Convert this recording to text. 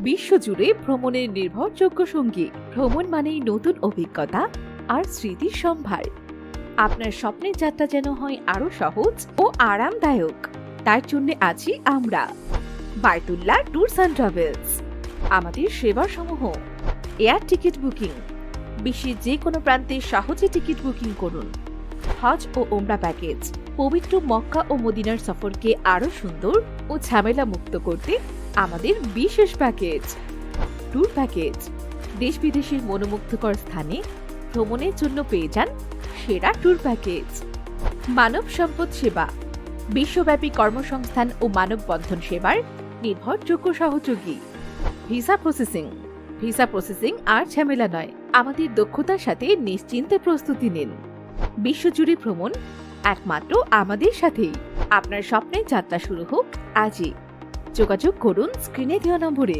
বিশ্বজুড়ে ভ্রমণের নির্ভরযোগ্য সঙ্গী। ভ্রমণ মানেই নতুন অভিজ্ঞতা আর স্মৃতির সম্ভার। আপনার স্বপ্নের যাত্রা যেন হয় আরো সহজ ও আরামদায়ক। তার জন্য আছি আমরা, বায়তুল্লাহ ট্যুরস অ্যান্ড ট্রাভেলস। আমাদের সেবা সমূহ: এয়ার টিকিট বুকিং, বিশ্বের যে কোনো প্রান্তে সহজে টিকিট বুকিং করুন। হজ ও ওমরা প্যাকেজ, পবিত্র মক্কা ও মদিনার সফরকে আরো সুন্দর ও ঝামেলা মুক্ত করতে আমাদের বিশেষ প্যাকেজ। ট্যুর প্যাকেজ, দেশ বিদেশের মনোমুগ্ধকর স্থানে ভ্রমণের জন্য পেয়ে যান সেরা ট্যুর প্যাকেজ। মানব সম্পদ সেবা, বিশ্বব্যাপী কর্মসংস্থান ও মানববন্ধন সেবার নির্ভরযোগ্য সহযোগী। ভিসা প্রসেসিং আর ঝামেলা নয়, আমাদের দক্ষতার সাথে নিশ্চিন্তে প্রস্তুতি নিন। বিশ্বজুড়ে ভ্রমণ একমাত্র আমাদের সাথেই। আপনার স্বপ্নের যাত্রা শুরু হোক আজই। যোগাযোগ করুন স্ক্রিনে দেওয়া নম্বরে।